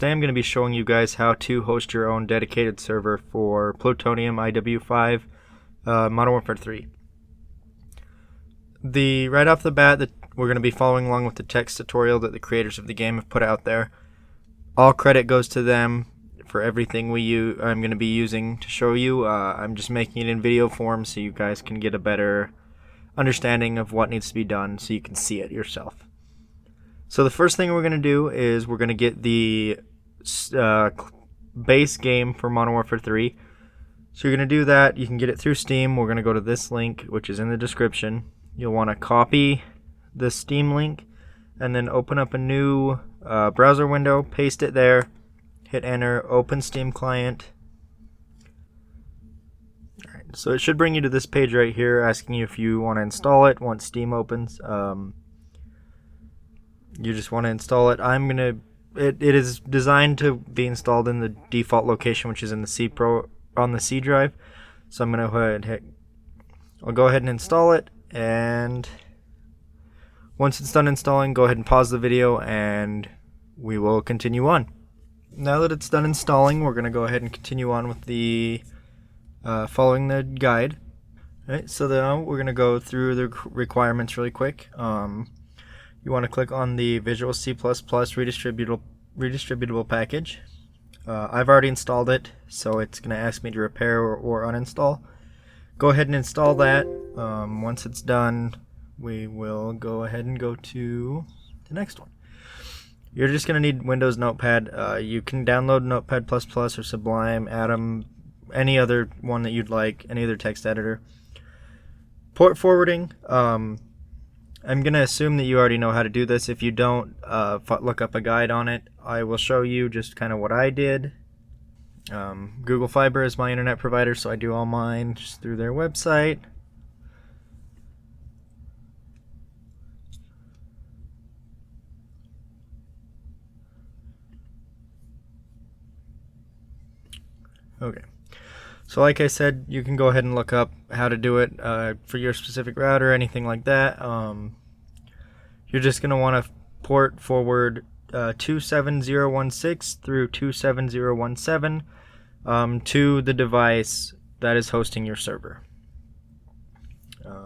Today I'm going to be showing you guys how to host your own dedicated server for Plutonium IW5 Modern Warfare 3. Right off the bat, we're going to be following along with the text tutorial that the creators of the game have put out there. All credit goes to them for everything I'm going to be using to show you. I'm just making it in video form so you guys can get a better understanding of what needs to be done so you can see it yourself. So the first thing we're going to do is we're going to get the base game for Modern Warfare 3. So you're going to do that. You can get it through Steam. We're going to go to this link, which is in the description. You'll want to copy the Steam link and then open up a new browser window, paste it there, hit enter, open Steam client. Alright, so it should bring you to this page right here asking you if you want to install it once Steam opens. You just want to install it. It is designed to be installed in the default location, which is in the on the C drive. So I'm gonna I'll go ahead and install it, and once it's done installing, go ahead and pause the video and we will continue on. Now that it's done installing, we're gonna go ahead and continue on with the following the guide. Alright, so now we're gonna go through the requirements really quick. You want to click on the Visual C++ redistributable package. I've already installed it, so it's going to ask me to repair or uninstall. Go ahead and install that. Once it's done, we will go ahead and go to the next one. You're just going to need Windows Notepad. You can download Notepad++ or Sublime, Atom, any other one that you'd like, any other text editor. Port forwarding. I'm going to assume that you already know how to do this. If you don't, look up a guide on it. I will show you just kind of what I did. Google Fiber is my internet provider, so I do all mine just through their website. Okay. So like I said, you can go ahead and look up how to do it for your specific router or anything like that. You're just going to want to port forward 27016 through 27017 to the device that is hosting your server.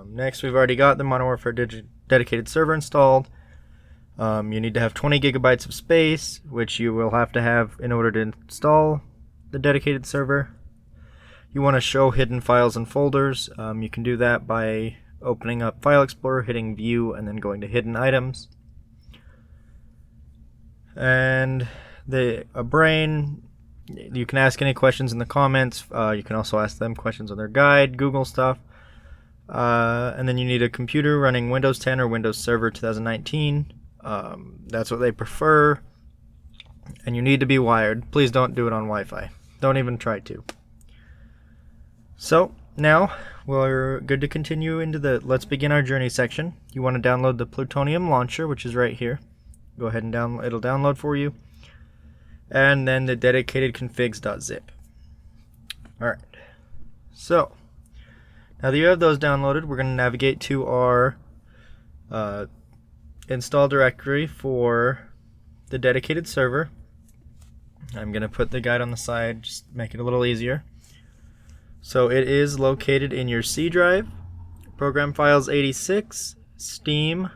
Next, we've already got the Modern Warfare dedicated server installed. You need to have 20 gigabytes of space, which you will have to have in order to install the dedicated server. You want to show hidden files and folders. You can do that by opening up File Explorer, hitting View, and then going to Hidden Items. And a brain, you can ask any questions in the comments. You can also ask them questions on their guide, Google stuff. And then you need a computer running Windows 10 or Windows Server 2019. That's what they prefer. And you need to be wired. Please don't do it on Wi-Fi. Don't even try to. So now we're good to continue into the Let's Begin Our Journey section. You want to download the Plutonium launcher, which is right here. Go ahead and it'll download for you. And then the dedicated configs.zip. Alright. So now that you have those downloaded, we're going to navigate to our install directory for the dedicated server. I'm going to put the guide on the side, just make it a little easier. So it is located in your C drive, Program Files 86, Steam,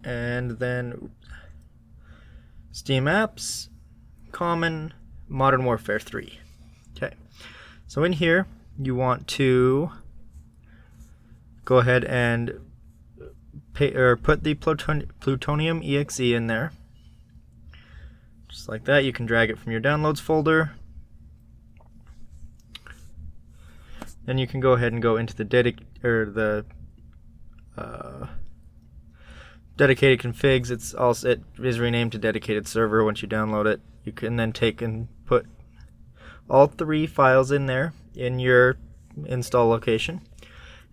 and then Steam Apps, Common, Modern Warfare 3. Okay, so in here you want to go ahead and put the Plutonium exe in there. Just like that. You can drag it from your downloads folder. Then you can go ahead and go into the dedicated configs. It is renamed to dedicated server once you download it. You can then take and put all 3 files in there in your install location.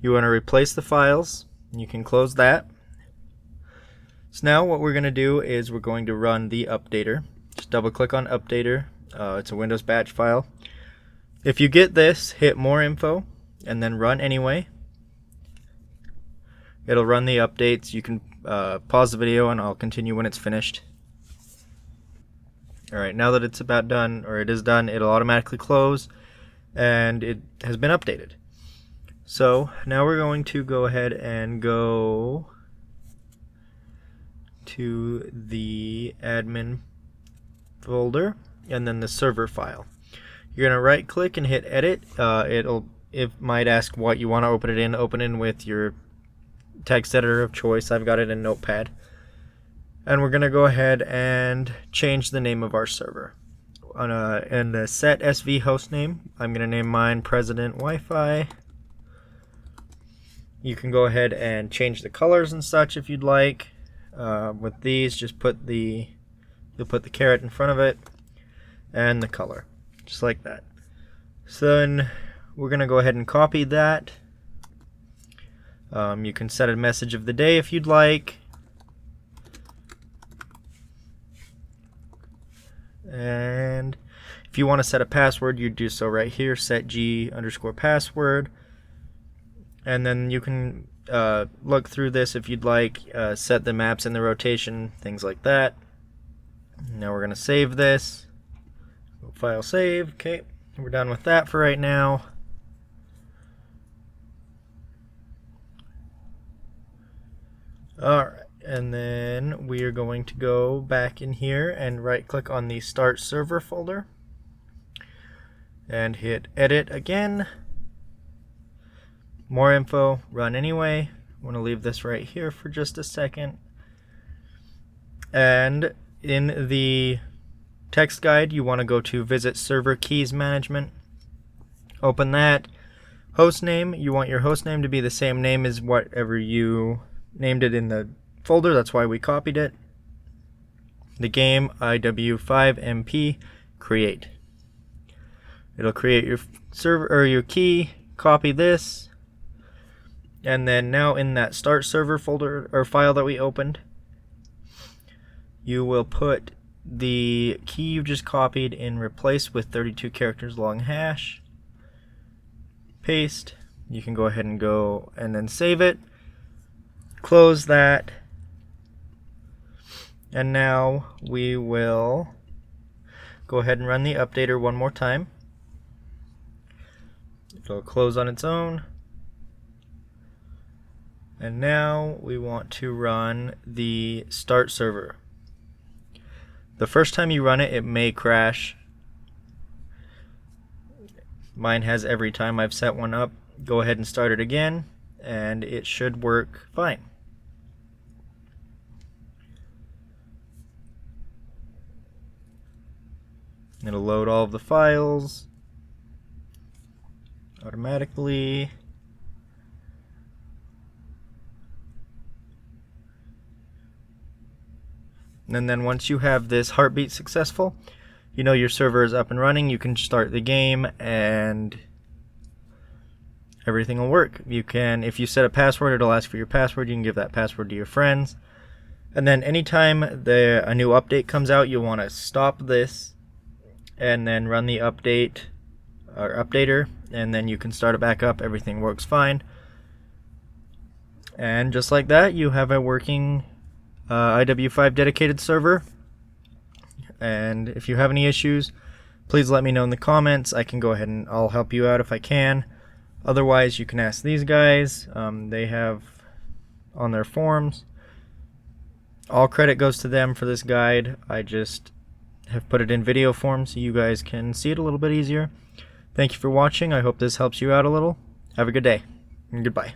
You want to replace the files. You can close that. So now what we're going to do is we're going to run the updater. Just double click on updater. It's a Windows batch file. If you get this, hit more info and then run anyway. It'll run the updates. You can pause the video and I'll continue when it's finished. Alright, now that it's about done, or it is done, it'll automatically close, and it has been updated. So now we're going to go ahead and go to the admin folder and then the server file. You're going to right click and hit edit. It might ask what you want to open it in. Open in with your text editor of choice. I've got it in Notepad. And we're going to go ahead and change the name of our server. In the set SV host name, I'm going to name mine President Wi-Fi. You can go ahead and change the colors and such if you'd like. With these, just you'll put the caret in front of it and the color, just like that. So then we're going to go ahead and copy that. You can set a message of the day if you'd like. And if you want to set a password, you do so right here, set G_password. And then you can look through this if you'd like, set the maps and the rotation, things like that. Now we're going to save this. File save. Okay, we're done with that for right now. Alright, and then we are going to go back in here and right click on the Start Server folder and hit Edit again. More info, run anyway. I'm going to leave this right here for just a second. And in the text guide, you want to go to Visit Server Keys Management. Open that. Host name, you want your host name to be the same name as whatever you named it in the folder. That's why we copied it. The game IW5MP create. It'll create your server or your key. Copy this. And then now in that Start Server folder or file that we opened, you will put the key you just copied in replace with 32 characters long hash. Paste. You can go ahead and go and then save it. Close that. And now we will go ahead and run the updater one more time. It'll close on its own. And now we want to run the Start Server. The first time you run it, it may crash. Mine has every time I've set one up. Go ahead and start it again, and it should work fine. It'll load all of the files automatically. And then once you have this heartbeat successful, you know your server is up and running. You can start the game and everything will work. You can, if you set a password, it'll ask for your password. You can give that password to your friends. And then anytime a new update comes out, you'll want to stop this and then run the update or updater, and then you can start it back up. Everything works fine. And just like that, you have a working IW5 dedicated server. And if you have any issues, please let me know in the comments. I can go ahead and I'll help you out if I can. Otherwise, you can ask these guys. They have on their forums. All credit goes to them for this guide. I just have put it in video form so you guys can see it a little bit easier. Thank you for watching. I hope this helps you out a little. Have a good day and goodbye.